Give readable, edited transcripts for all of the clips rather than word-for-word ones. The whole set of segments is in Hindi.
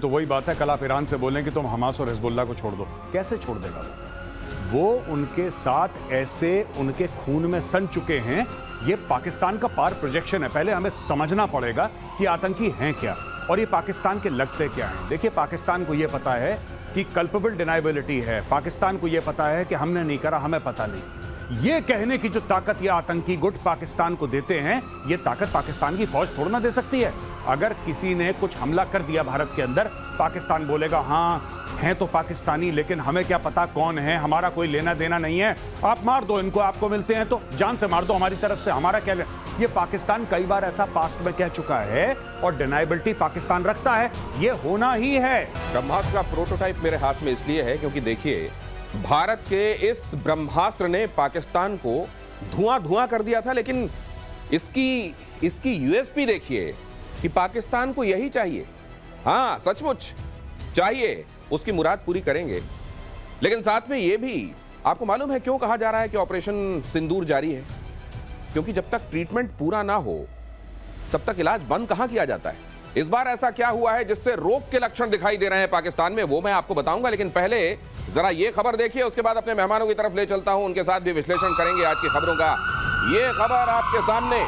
तो वही बात है, कल आप ईरान से बोलें कि तुम हमास और हिजबुल्लाह को छोड़ दो, कैसे छोड़ देगा वो उनके साथ ऐसे उनके खून में सन चुके हैं। ये पाकिस्तान का पार प्रोजेक्शन है। पहले हमें समझना पड़ेगा कि आतंकी हैं क्या और ये पाकिस्तान के लगते क्या हैं। देखिए, पाकिस्तान को ये पता है कि कल्पेबल डिनाइबिलिटी है, पाकिस्तान को ये पता है कि हमने नहीं करा, हमें पता नहीं। ये कहने की जो ताकत ये आतंकी गुट पाकिस्तान को देते हैं, ये ताकत पाकिस्तान की फौज थोड़ा ना दे सकती है। अगर किसी ने कुछ हमला कर दिया भारत के अंदर, पाकिस्तान बोलेगा हाँ हैं तो पाकिस्तानी, लेकिन हमें क्या पता कौन है, हमारा कोई लेना देना नहीं है, आप मार दो इनको, आपको मिलते हैं तो जान से मार दो, हमारी तरफ से हमारा क्या। ये पाकिस्तान कई बार ऐसा पास्ट में कह चुका है और डिनाइबिलिटी पाकिस्तान रखता है, ये होना ही है। ब्रह्मास्त्र का प्रोटोटाइप मेरे हाथ में इसलिए है क्योंकि देखिए, भारत के इस ब्रह्मास्त्र ने पाकिस्तान को धुआं धुआं कर दिया था, लेकिन इसकी यूएसपी देखिए कि पाकिस्तान को यही चाहिए। हाँ, सचमुच चाहिए, उसकी मुराद पूरी करेंगे। लेकिन साथ में यह भी आपको मालूम है क्यों कहा जा रहा है कि ऑपरेशन सिंदूर जारी है? क्योंकि जब तक ट्रीटमेंट पूरा ना हो तब तक इलाज बंद कहां किया जाता है। इस बार ऐसा क्या हुआ है जिससे रोग के लक्षण दिखाई दे रहे हैं पाकिस्तान में, वो मैं आपको बताऊंगा। लेकिन पहले जरा ये खबर देखिए, उसके बाद अपने मेहमानों की तरफ ले चलता हूं, उनके साथ भी विश्लेषण करेंगे आज की खबरों का। ये खबर आपके सामने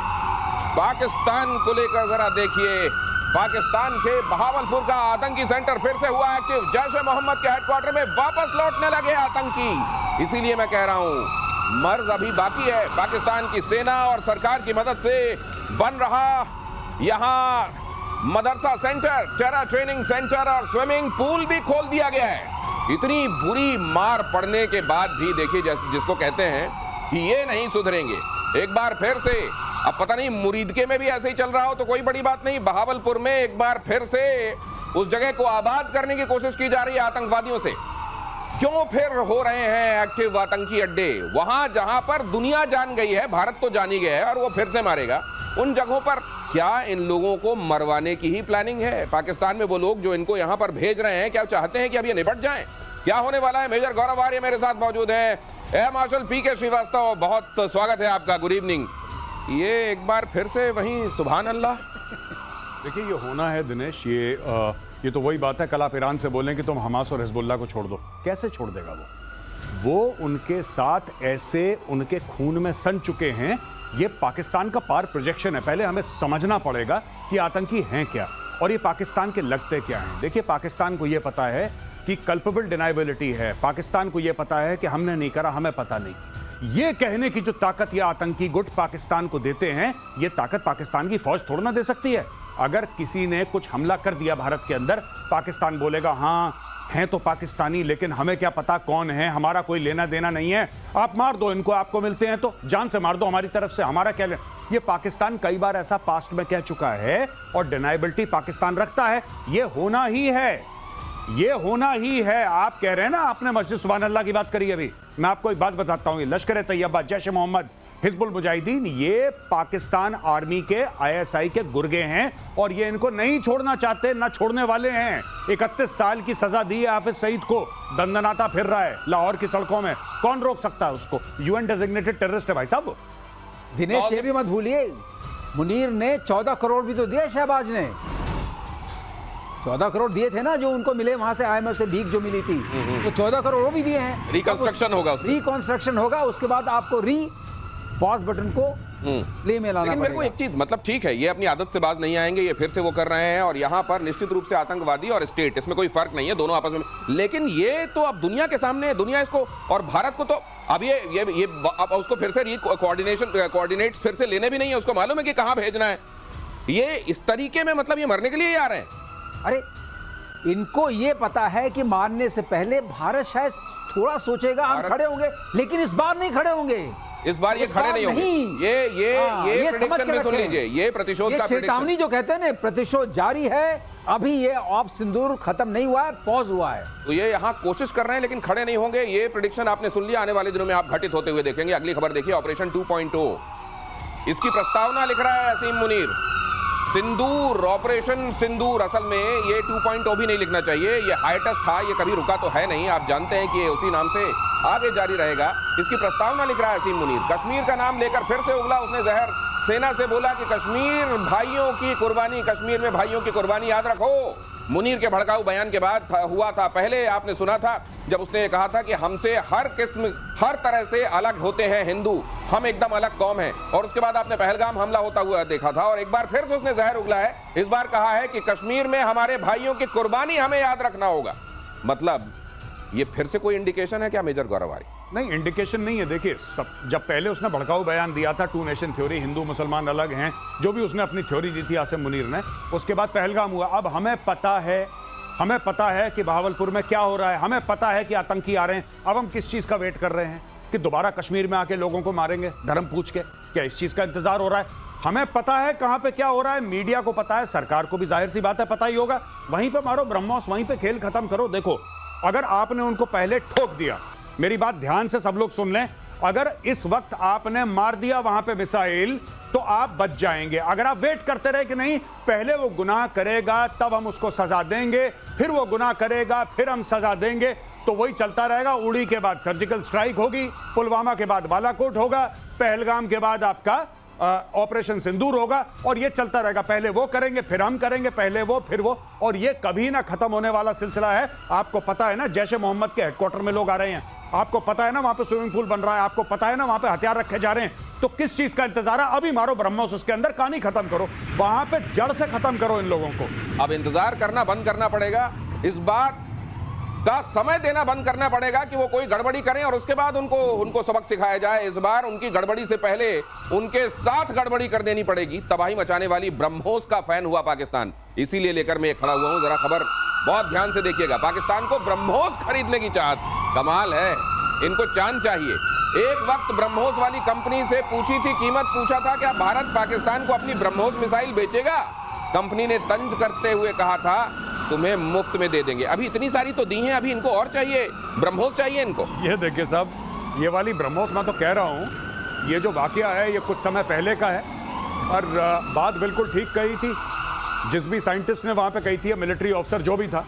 पाकिस्तान को लेकर जरा देखिए। पाकिस्तान के बहावलपुर का आतंकी सेंटर फिर से हुआ एक्टिव। जैश-ए-मोहम्मद के हेडक्वार्टर में वापस लौटने लगे आतंकी। इसीलिए मैं कह रहा हूं, मर्ज अभी बाकी है। पाकिस्तान की सेना और सरकार की मदद से बन रहा यहां मदरसा सेंटर, टेरा ट्रेनिंग सेंटर और स्विमिंग पूल भी खोल दिया गया है। इतनी बुरी मार पड़ने के बाद भी देखिए, जैसे जिसको कहते हैं कि ये नहीं सुधरेंगे। एक बार फिर से, अब पता नहीं मुरीदके में भी ऐसे ही चल रहा हो तो कोई बड़ी बात नहीं, बहावलपुर में एक बार फिर से उस जगह को आबाद करने की कोशिश की जा रही है आतंकवादियों से। क्यों फिर हो रहे हैं एक्टिव आतंकी अड्डे? वहां जहां पर दुनिया जान गई है, भारत तो जान ही गया है और वो फिर से मारेगा, उन जगहों पर क्या इन लोगों को मरवाने की ही प्लानिंग है? पाकिस्तान में वो लोग जो इनको यहां पर भेज रहे हैं, क्या चाहते हैं कि अब ये निपट जाएं? क्या होने वाला है? मेजर गौरव आर्य मेरे साथ मौजूद हैं। एयर मार्शल पीके श्रीवास्तव, बहुत स्वागत है आपका, गुड इवनिंग। ये एक बार फिर से वहीं सुभान अल्लाह। देखिए, ये होना है दिनेश, ये तो वही बात है, कल आप ईरान से बोलें कि तुम हमास और हिजबुल्लाह को छोड़ दो, कैसे छोड़ देगा वो उनके साथ ऐसे उनके खून में सन चुके हैं। ये पाकिस्तान का पार प्रोजेक्शन है। पहले हमें समझना पड़ेगा कि आतंकी हैं क्या और ये पाकिस्तान के लगते क्या हैं। देखिए, पाकिस्तान को ये पता है कि कल्पेबल डिनाइबिलिटी है, पाकिस्तान को ये पता है कि हमने नहीं करा, हमें पता नहीं। ये कहने की जो ताकत ये आतंकी गुट पाकिस्तान को देते हैं, ये ताकत पाकिस्तान की फौज थोड़ा ना दे सकती है। अगर किसी ने कुछ हमला कर दिया भारत के अंदर, पाकिस्तान बोलेगा हाँ हैं तो पाकिस्तानी, लेकिन हमें क्या पता कौन है, हमारा कोई लेना देना नहीं है, आप मार दो इनको, आपको मिलते हैं तो जान से मार दो, हमारी तरफ से हमारा क्या। ये पाकिस्तान कई बार ऐसा पास्ट में कह चुका है और डिनाइबिलिटी पाकिस्तान रखता है, ये होना ही है, ये होना ही है। आप कह रहे हैं ना, आपने मस्जिद सुभान अल्लाह की बात करी अभी, मैं आपको एक बात बताता हूं, लश्कर-ए-तैयबा, जैश-ए-मोहम्मद, हिजबुल मुजाहिदीन, ये पाकिस्तान आर्मी के ISI के गुर्गे हैं और ये इनको नहीं छोड़ना चाहते, ना छोड़ने वाले हैं। 31 साल की सजा दी है हाफिज सईद को, दंदनाता फिर रहा है लाहौर की सड़कों में, कौन रोक सकता है उसको? UN डेजिग्नेटेड टेररिस्ट है भाई साहब। दिनेश, ये भी मत भूलिए, मुनीर ने 14 करोड़ भी तो दिए, शहबाज ने 14 करोड़ दिए थे ना, जो उनको मिले वहां से, IMF से भीख जो मिली थी, तो 14 करोड़ वो भी दिए हैं। रिकंस्ट्रक्शन होगा, रिकंस्ट्रक्शन होगा, उसके बाद आपको पॉज बटन को प्ले में लाना। लेकिन मेरे को एक चीज, मतलब ठीक है, ये अपनी आदत से बाज नहीं आएंगे, ये फिर से वो कर रहे हैं और यहाँ पर निश्चित रूप से आतंकवादी और स्टेट, इसमें कोई फर्क नहीं है, दोनों आपस में। लेकिन ये तो अब दुनिया के सामने है, दुनिया इसको और भारत को तो अब ये अब उसको फिर से कोऑर्डिनेट्स फिर से लेने भी नहीं है, उसको मालूम है कि कहां भेजना है। ये इस तरीके में, मतलब ये मरने के लिए ही आ रहे हैं। अरे, इनको ये पता है कि मारने से पहले भारत शायद थोड़ा सोचेगा, हम खड़े होंगे, लेकिन इस बार नहीं खड़े होंगे। इस बार ये खड़े नहीं होंगे। ये प्रेडिक्शन में सुन लीजिए, ये प्रतिशोध का चेतावनी जो कहते हैं ना, प्रतिशोध जारी है। अभी ये ऑप सिंदूर खत्म नहीं हुआ है, पॉज हुआ है, तो ये यहाँ कोशिश कर रहे हैं लेकिन खड़े नहीं होंगे। ये प्रेडिक्शन आपने सुन लिया, आने वाले दिनों में आप घटित होते हुए देखेंगे। अगली खबर देखिए, ऑपरेशन 2.0, इसकी प्रस्तावना लिख रहा है असीम मुनीर। सिंदूर, ऑपरेशन सिंदूर, असल में ये 2.0 भी नहीं लिखना चाहिए, ये हाइटस था, ये कभी रुका तो है नहीं, आप जानते हैं कि ये उसी नाम से आगे जारी रहेगा। इसकी प्रस्तावना लिख रहा है असीम मुनीर। कश्मीर का नाम लेकर फिर से उगला उसने जहर, सेना से बोला कि कश्मीर भाइयों की कुर्बानी, कश्मीर में भाइयों की कुर्बानी याद रखो। मुनीर के भड़काऊ बयान के बाद हुआ था, पहले आपने सुना था जब उसने ये कहा था कि हमसे हर किस्म हर तरह से अलग होते हैं हिंदू, हम एकदम अलग कौम हैं। और उसके बाद आपने पहलगाम हमला होता हुआ देखा था और एक बार फिर से उसने जहर उगला है। इस बार कहा है कि कश्मीर में हमारे भाइयों की कुर्बानी हमें याद रखना होगा। मतलब ये फिर से कोई इंडिकेशन है क्या मेजर गौरव? नहीं, इंडिकेशन नहीं है। देखिए, सब जब पहले उसने भड़काऊ बयान दिया था, टू नेशन थ्योरी, हिंदू मुसलमान अलग हैं, जो भी उसने अपनी थ्योरी दी थी आसिम मुनीर ने, उसके बाद पहलगाम हुआ। अब हमें पता है कि बहावलपुर में क्या हो रहा है, हमें पता है कि आतंकी आ रहे हैं। अब हम किस चीज का वेट कर रहे हैं कि दोबारा कश्मीर में आके लोगों को मारेंगे धर्म पूछ के? क्या इस चीज का इंतजार हो रहा है? हमें पता है कहां पे क्या हो रहा है, मीडिया को पता है, सरकार को भी जाहिर सी बात है पता ही होगा। वहीं पे मारो ब्रह्मोस, वहीं पे खेल खत्म करो। देखो, अगर आपने उनको पहले ठोक दिया, मेरी बात ध्यान से सब लोग सुन लें, अगर इस वक्त आपने मार दिया वहां पे मिसाइल तो आप बच जाएंगे। अगर आप वेट करते रहे कि नहीं पहले वो गुनाह करेगा तब हम उसको सजा देंगे, फिर वो गुनाह करेगा फिर हम सजा देंगे, तो वही चलता रहेगा। उड़ी के बाद सर्जिकल स्ट्राइक होगी, पुलवामा के बाद बालाकोट होगा, पहलगाम के बाद आपका ऑपरेशन सिंदूर होगा, और ये चलता रहेगा। पहले वो करेंगे फिर हम करेंगे, पहले वो फिर वो, और ये कभी ना खत्म होने वाला सिलसिला है। आपको पता है ना जैश-ए मोहम्मद के हेडक्वार्टर में लोग आ रहे हैं, आपको पता है ना वहां पे स्विमिंग पूल बन रहा है, आपको पता है ना वहां पे हथियार रखे जा रहे हैं, तो किस चीज का इंतजार है? अभी मारो ब्रह्मोस, उसके अंदर कहानी खत्म करो, वहां पे जड़ से खत्म करो इन लोगों को। अब इंतजार करना बंद करना पड़ेगा, इस बात का समय देना बंद करना पड़ेगा कि वो कोई गड़बड़ी करें और उसके बाद उनको सबक सिखाया जाए। इस बार उनकी गड़बड़ी से पहले उनके साथ गड़बड़ी कर देनी पड़ेगी। तबाही मचाने वाली ब्रह्मोस का फैन हुआ पाकिस्तान, इसीलिए लेकर मैं खड़ा हुआ हूं। जरा खबर बहुत ध्यान से देखिएगा। पाकिस्तान को ब्रह्मोस खरीदने की चाहत, कमाल है, इनको चांद चाहिए। एक वक्त ब्रह्मोस वाली कंपनी से पूछी थी कीमत, पूछा था क्या भारत पाकिस्तान को अपनी ब्रह्मोस मिसाइल बेचेगा? कंपनी ने तंज करते हुए कहा था तुम्हें मुफ्त में दे देंगे। अभी इतनी सारी तो दी हैं, अभी इनको और चाहिए, ब्रह्मोस चाहिए इनको। ये देखिए साहब, ये वाली ब्रह्मोस, मैं तो कह रहा हूं ये जो वाकया है ये कुछ समय पहले का है, और बात बिल्कुल ठीक कही थी जिस भी साइंटिस्ट ने वहां पे कही थी, मिलिट्री ऑफिसर जो भी था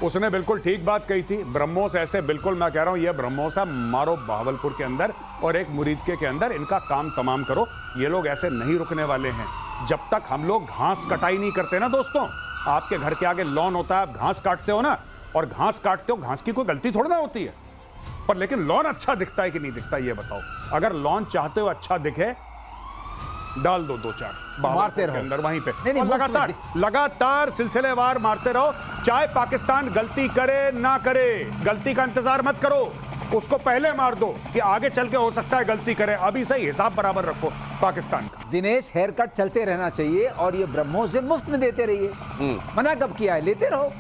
उसने बिल्कुल ठीक बात कही थी। ब्रह्मोस ऐसे बिल्कुल, मैं कह रहा हूं ये ब्रह्मोस है, मारो बहावलपुर के अंदर और एक मुरीदके के अंदर, इनका काम तमाम करो। ये लोग ऐसे नहीं रुकने वाले हैं जब तक हम लोग घास कटाई नहीं करते ना। दोस्तों, आपके घर के आगे लॉन होता है, आप घास काटते हो ना, और घास काटते हो, घास की कोई गलती थोड़ी ना होती है, पर लेकिन लॉन अच्छा दिखता है कि नहीं दिखता ये बताओ। अगर लॉन चाहते हो अच्छा दिखे, डाल दो 2-4 मारते रहो अंदर वहीं पे, नहीं, और लगातार सिलसिलेवार मारते रहो। चाहे पाकिस्तान गलती करे ना करे, गलती का इंतजार मत करो, उसको पहले मार दो कि आगे चल के हो सकता है गलती करे। अभी सही हिसाब बराबर रखो पाकिस्तान का। दिनेश, हेयर कट चलते रहना चाहिए और ये ब्रह्मोस जो मुफ्त में देते रहिए। मना कब किया है? लेते रहो।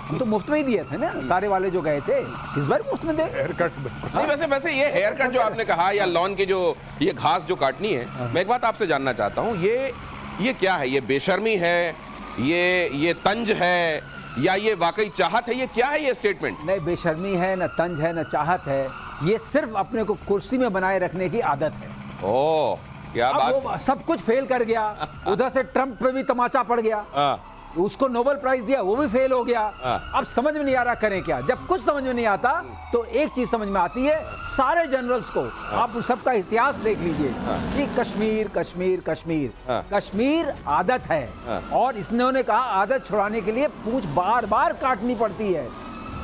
हम तो मुफ्त में ही दिए थे ना, सारे वाले जो गए थे, इस बार मुफ्त में दे। हेयर कट नहीं, वैसे ये हेयर कट जो आपने कहा या लॉन की जो ये घास जो काटनी है, मैं एक बात आपसे जानना चाहता हूँ, ये क्या है? ये बेशर्मी है, ये तंज है, या ये वाकई चाहत है? ये क्या है ये स्टेटमेंट? नहीं, बेशर्मी है, न तंज है, न चाहत है, ये सिर्फ अपने को कुर्सी में बनाए रखने की आदत है। ओह, क्या बात। वो सब कुछ फेल कर गया, उधर से ट्रंप पे भी तमाचा पड़ गया, उसको नोबेल प्राइज दिया, वो भी फेल हो गया। अब समझ में नहीं आ रहा करें क्या। जब कुछ समझ में नहीं आता तो एक चीज समझ में आती है, सारे जनरल्स को आप सबका इतिहास देख लीजिए कि कश्मीर कश्मीर कश्मीर कश्मीर आदत है, और इन्होंने कहा आदत छुड़ाने के लिए पूंछ बार बार काटनी पड़ती है।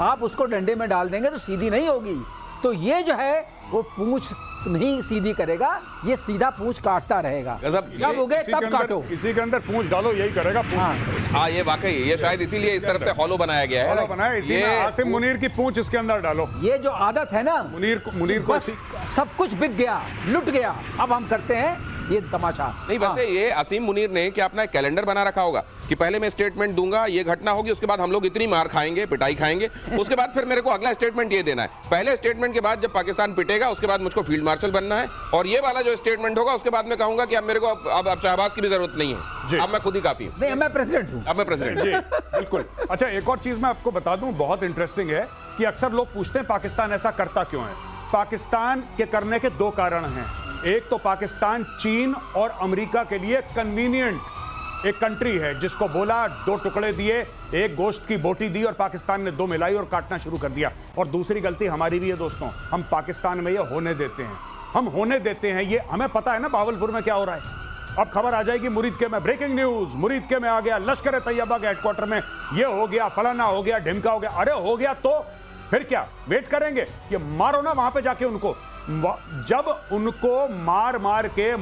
आप उसको डंडे में डाल देंगे तो सीधी नहीं होगी, तो ये जो है वो पूंछ नहीं सीधी करेगा, ये सीधा पूंछ काटता रहेगा। जब हो गए तब काटो, इसी के अंदर पूंछ डालो, यही करेगा पूंछ। हाँ, ये वाकई, ये शायद इसीलिए इस तरफ से हॉलो बनाया गया है। हॉलो बनाया, इसी में आसिम मुनीर की पूंछ इसके अंदर डालो। ये जो आदत है ना, मुनीर को सब कुछ बिक गया, लुट गया, अब हम करते हैं ये तमाशा। नहीं, वैसे ये आसिम मुनीर ने क्या अपना कैलेंडर बना रखा होगा कि पहले मैं स्टेटमेंट दूंगा, ये घटना होगी, उसके बाद हम लोग इतनी मार खाएंगे, पिटाई खाएंगे, उसके बाद फिर मेरे को अगला स्टेटमेंट ये देना है। पहले स्टेटमेंट के बाद जब पाकिस्तान पिटेगा, उसके बाद मुझको फील्ड मार्शल बनना है, और ये वाला जो स्टेटमेंट होगा उसके बाद मैं कहूंगा कि अब मेरे को अब शहबाज की भी जरूरत नहीं है, अब मैं खुद ही काफी हूं। नहीं, मैं प्रेसिडेंट हूं। अब मैं प्रेसिडेंट। जी बिल्कुल। अच्छा, एक और चीज मैं आपको बता दूं, बहुत इंटरेस्टिंग है कि अक्सर लोग पूछते हैं पाकिस्तान ऐसा करता क्यों है। पाकिस्तान के करने के 2 कारण हैं। एक तो पाकिस्तान चीन और अमेरिका के लिए कन्वीनियंट एक कंट्री है, जिसको बोला 2 टुकड़े दिए, एक गोश्त की बोटी दी और पाकिस्तान ने 2 मिलाई और काटना शुरू कर दिया। और दूसरी गलती हमारी भी है दोस्तों, हम पाकिस्तान में ये होने देते हैं, हम होने देते हैं। ये हमें पता है ना बहावलपुर में क्या हो रहा है, अब खबर आ जाएगी मुरीदके में, ब्रेकिंग न्यूज, मुरीदके में आ गया लश्कर तैयबा के हेडक्वार्टर में, ये हो गया, फलाना हो गया, ढिमका हो गया। अरे हो गया तो फिर क्या वेट करेंगे? ये मारो ना वहां पे जाके उनको। जब उनको मार मार के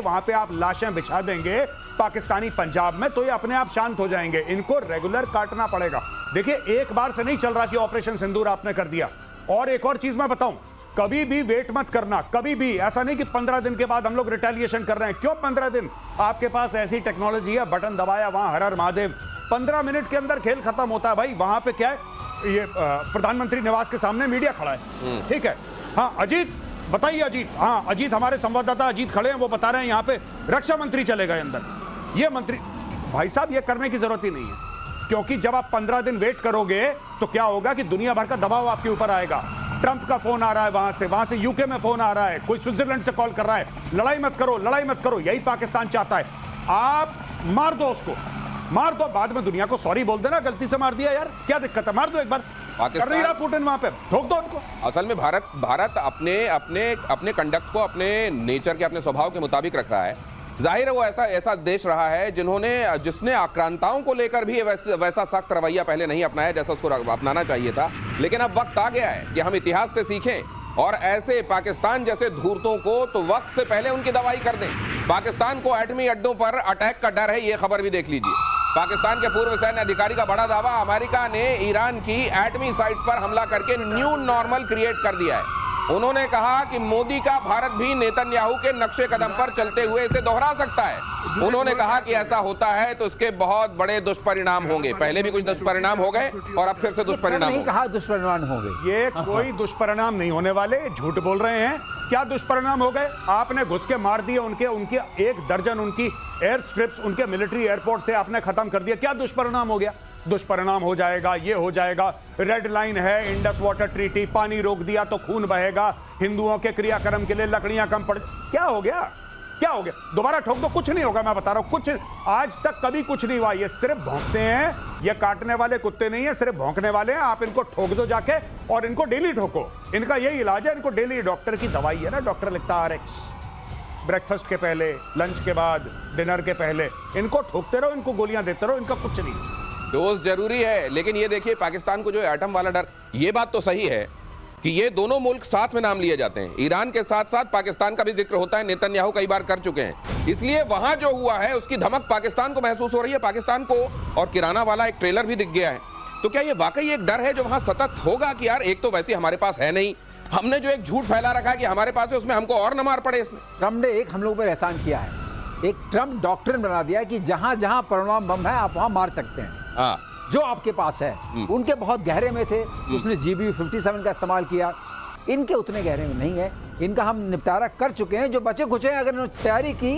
वहां पे आप लाशें बिछा देंगे पाकिस्तानी पंजाब में, तो ये अपने आप शांत हो जाएंगे। इनको रेगुलर काटना पड़ेगा। देखिए, एक बार से नहीं चल रहा कि ऑपरेशन सिंदूर आपने कर दिया। और एक और चीज मैं बताऊं, कभी भी वेट मत करना, कभी भी ऐसा नहीं कि 15 दिन के बाद हम लोग रिटेलिएशन कर रहे हैं। क्यों 15 दिन? आपके पास ऐसी टेक्नोलॉजी है, बटन दबाया, वहां हर हर महादेव, 15 मिनट के अंदर खेल खत्म होता है भाई। वहां पे क्या है, ये प्रधानमंत्री निवास के सामने मीडिया खड़ा है, ठीक है। हाँ अजीत, बताइए अजीत। हाँ अजीत, हमारे संवाददाता अजीत खड़े हैं, वो बता रहे हैं यहाँ पे रक्षा मंत्री चले गए अंदर। ये मंत्री, भाई साहब ये करने की जरूरत ही नहीं है, क्योंकि जब आप 15 दिन वेट करोगे तो क्या होगा कि दुनिया भर का दबाव आपके ऊपर आएगा। ट्रंप का फोन आ रहा है वहां से यूके में फोन आ रहा है, कोई स्विट्जरलैंड से कॉल कर रहा है, लड़ाई मत करो, लड़ाई मत करो। यही पाकिस्तान चाहता है। आप मार दो उसको, मार दो, बाद में दुनिया को सॉरी बोल देना, गलती से मार दिया यार, क्या दिक्कत है, मार दो एक बार। कर नहीं रहा पुतिन वहां पे, ठोक दो उनको। असल में भारत अपने कंडक्ट को अपने नेचर के, अपने स्वभाव के मुताबिक रख रहा है। जाहिर है वो ऐसा देश रहा है जिसने आक्रांताओं को लेकर भी वैसा सख्त रवैया पहले नहीं अपनाया जैसा उसको अपनाना चाहिए था। लेकिन अब वक्त आ गया है कि हम इतिहास से सीखें और ऐसे पाकिस्तान जैसे धूर्तों को तो वक्त से पहले उनकी दवाई कर दें। पाकिस्तान को एटमी अड्डों पर अटैक का डर है, ये खबर भी देख लीजिए। पाकिस्तान के पूर्व सैन्य अधिकारी का बड़ा दावा, अमेरिका ने ईरान की एटमी साइट्स पर हमला करके न्यू नॉर्मल क्रिएट कर दिया है। उन्होंने कहा कि मोदी का भारत भी नेतन्याहू के नक्शे कदम पर चलते हुए इसे दोहरा सकता है। उन्होंने कहा कि ऐसा होता है तो इसके बहुत बड़े दुष्परिणाम होंगे। पहले भी कुछ दुष्परिणाम हो गए और अब फिर से दुष्परिणाम नहीं कहा दुष्परिणाम होंगे, ये कोई दुष्परिणाम नहीं होने वाले, झूठ बोल रहे हैं। क्या दुष्परिणाम हो गए? आपने घुस के मार दिए उनके 1 दर्जन उनकी एयर स्ट्रिप्स, उनके मिलिट्री एयरपोर्ट से आपने खत्म कर दिया। क्या दुष्परिणाम हो गया? दुष्परिणाम हो जाएगा, ये हो जाएगा। रेड लाइन है, इंडस वाटर ट्रीटी, पानी रोक दिया तो खून बहेगा, हिंदुओं के क्रियाक्रम के लिए लकड़ियां कम पड़, क्या हो गया? क्या हो गया? दोबारा ठोक दो, कुछ नहीं होगा, मैं बता रहा हूं, कुछ आज तक कभी कुछ नहीं हुआ। ये सिर्फ भौंकते हैं, ये काटने वाले कुत्ते नहीं है, सिर्फ भौंकने वाले हैं। आप इनको ठोक दो जाके और इनको डेली ठोको। इनका यही इलाज है, इनको डेली, डॉक्टर की दवाई है ना, डॉक्टर लिखता RX, ब्रेकफास्ट के पहले, लंच के बाद, डिनर के पहले, इनको ठोकते रहो, इनको गोलियां देते रहो, इनका कुछ नहीं। डोज जरूरी है, लेकिन ये देखिए पाकिस्तान को जो एटम वाला डर, ये बात तो सही है कि ये दोनों मुल्क साथ में नाम लिए जाते हैं। ईरान के साथ साथ पाकिस्तान का भी जिक्र होता है, नेतन्याहू कई बार कर चुके हैं। इसलिए वहां जो हुआ है उसकी धमक पाकिस्तान को महसूस हो रही है, पाकिस्तान को। और किराना वाला एक ट्रेलर भी दिख गया है। तो क्या ये वाकई एक डर है जो वहां सतत होगा कि यार एक तो वैसे हमारे पास है नहीं, हमने जो एक झूठ फैला रखा है कि हमारे पास है, उसमें हमको और न मार पड़े। इसमें ट्रम्प ने एक हम लोगों पर एहसान किया है, एक ट्रम्प डॉक्ट्रिन बना दिया कि जहां जहां परमाणु बम है आप वहां मार सकते हैं। हाँ, जो आपके पास है, उनके बहुत गहरे में थे, उसने GBU-57 का इस्तेमाल किया। इनके उतने गहरे में नहीं है, इनका हम निपटारा कर चुके हैं। जो बचे खुचे हैं, अगर उन्होंने तैयारी की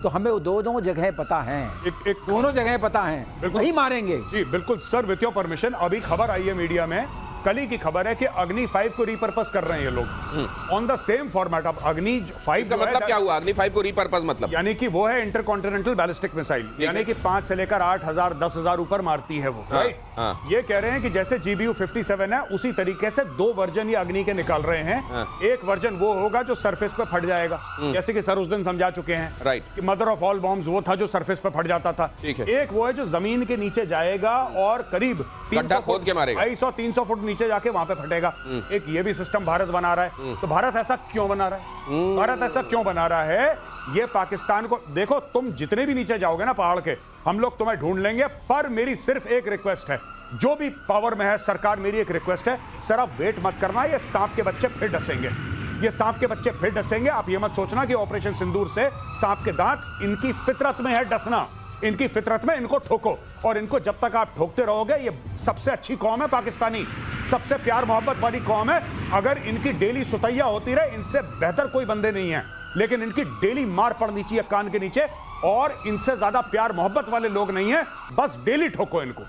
तो हमें वो दो जगह पता हैं, दोनों जगह पता हैं, वही मारेंगे। जी बिल्कुल सर, विथ योर परमिशन, अभी खबर आई है मीडिया में, कल ही की खबर है कि अग्नि 5 को रिपर्पस कर रहे हैं ये लोग ऑन द सेम फॉर्मेट। अब अग्नि 5 का मतलब क्या हुआ? अग्नि 5 को रिपर्पस मतलब यानी कि वो है इंटरकॉन्टिनेंटल बैलिस्टिक मिसाइल, यानी कि 5 से लेकर 8,000 10,000 ऊपर मारती है वो, राइट। ये कह रहे हैं कि जैसे GBU-57 है उसी तरीके से 2 वर्जन ये अग्नि के निकाल रहे हैं। एक वर्जन वो होगा जो सरफेस पे फट जाएगा, जैसे कि सर उस दिन समझा चुके हैं, राइट, कि मदर ऑफ ऑल बॉम्ब्स वो था जो सरफेस पे फट जाता था। एक वो है जो जमीन के नीचे जाएगा और करीब 300 फुट के मारेगा, 250-300 फुट नीचे जाके वहां पे फटेगा। एक ये भी सिस्टम भारत बना रहा है। तो भारत ऐसा क्यों बना रहा है? भारत ऐसा क्यों बना रहा है? ये पाकिस्तान को देखो, तुम जितने भी नीचे जाओगे ना पहाड़ के, हम लोग तुम्हें ढूंढ लेंगे। पर मेरी सिर्फ एक रिक्वेस्ट है, जो भी पावर में है सरकार, मेरी एक रिक्वेस्ट है, सर आप वेट मत करना, ये सांप के बच्चे फिर डसेंगे, ये सांप के बच्चे फिर डसेंगे। आप ये मत सोचना कि ऑपरेशन सिंदूर से सांप के दांत, इनकी फितरत में है डसना, इनकी फितरत में, इनको ठोको। और इनको जब तक आप ठोकते रहोगे, ये सबसे अच्छी कौम है पाकिस्तानी, सबसे प्यार मोहब्बत वाली कौम है। अगर इनकी डेली सुतैया होती रहे, इनसे बेहतर कोई बंदे नहीं है, लेकिन इनकी डेली मार पड़नी चाहिए कान के नीचे, और इनसे ज्यादा प्यार मोहब्बत वाले लोग नहीं है। बस डेली ठोको इनको।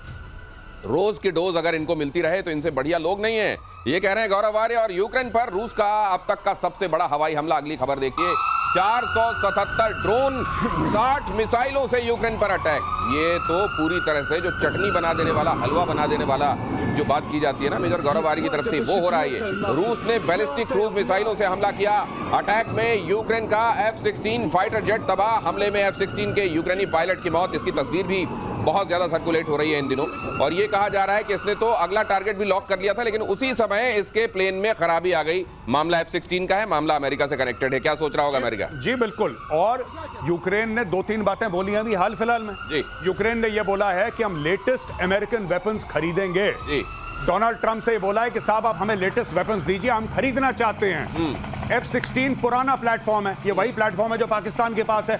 रोज की डोज अगर इनको मिलती रहे तो इनसे बढ़िया लोग नहीं है, ये कह रहे हैं गौरव आर्य। और यूक्रेन पर रूस का अब तक का सबसे बड़ा हवाई हमला, अगली खबर देखिए। 477 ड्रोन, 60 मिसाइलों से यूक्रेन पर अटैक। ये तो पूरी तरह से जो चटनी बना देने वाला, हलवा बना देने वाला जो बात की जाती है ना मेजर गौरव आर्य की तरफ से, वो हो रहा है। ये रूस ने बैलिस्टिक क्रूज मिसाइलों से हमला किया। अटैक में यूक्रेन का F-16 फाइटर जेट तबाह। हमले में F-16 के यूक्रेनी पायलट की मौत। इसकी तस्वीर भी बहुत ज्यादा सर्कुलेट हो रही है इन दिनों, और ये कहा जा रहा है कि इसने तो अगला टारगेट भी लॉक कर लिया था, लेकिन उसी समय इसके प्लेन में खराबी आ गई। मामला F-16 का है, मामला अमेरिका से कनेक्टेड है। क्या सोच रहा होगा अमेरिका? जी बिल्कुल। और यूक्रेन ने 2-3 बातें बोली हैं अभी हाल फिलहाल में। जी। यूक्रेन ने यह बोला है कि हम लेटेस्ट अमेरिकन वेपन्स खरीदेंगे। जी। डोनाल्ड ट्रंप से ये बोला है कि साहब आप हमें लेटेस्ट वेपन्स दीजिए, हम खरीदना चाहते हैं। F-16 पुराना प्लेटफॉर्म है, ये वही प्लेटफॉर्म है जो पाकिस्तान के पास है।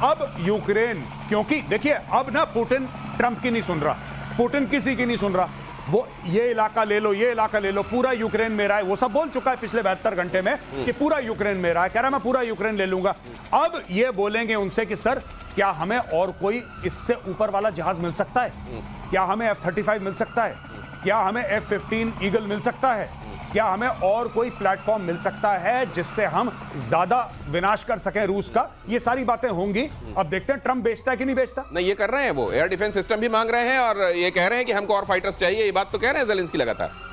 अब यूक्रेन, क्योंकि देखिए अब ना पुतिन ट्रंप की नहीं सुन रहा, पुतिन किसी की नहीं सुन रहा। वो ये इलाका ले लो, ये इलाका ले लो, पूरा यूक्रेन मेरा है, वो सब बोल चुका है पिछले 72 घंटे में कि पूरा यूक्रेन मेरा है। कह रहा मैं पूरा यूक्रेन ले लूंगा। अब ये बोलेंगे उनसे कि सर क्या हमें और कोई इससे ऊपर वाला जहाज मिल सकता है? क्या हमें F-35 मिल सकता है? क्या हमें F-15 ईगल मिल सकता है? क्या हमें और कोई प्लेटफॉर्म मिल सकता है जिससे हम ज्यादा विनाश कर सकें रूस का? ये सारी बातें होंगी। अब देखते हैं ट्रंप बेचता है कि नहीं बेचता। नहीं, ये कर रहे हैं, वो एयर डिफेंस सिस्टम भी मांग रहे हैं और ये कह रहे हैं कि हमको और फाइटर्स चाहिए। ये बात तो कह रहे हैं ज़ेलेंस्की लगातार।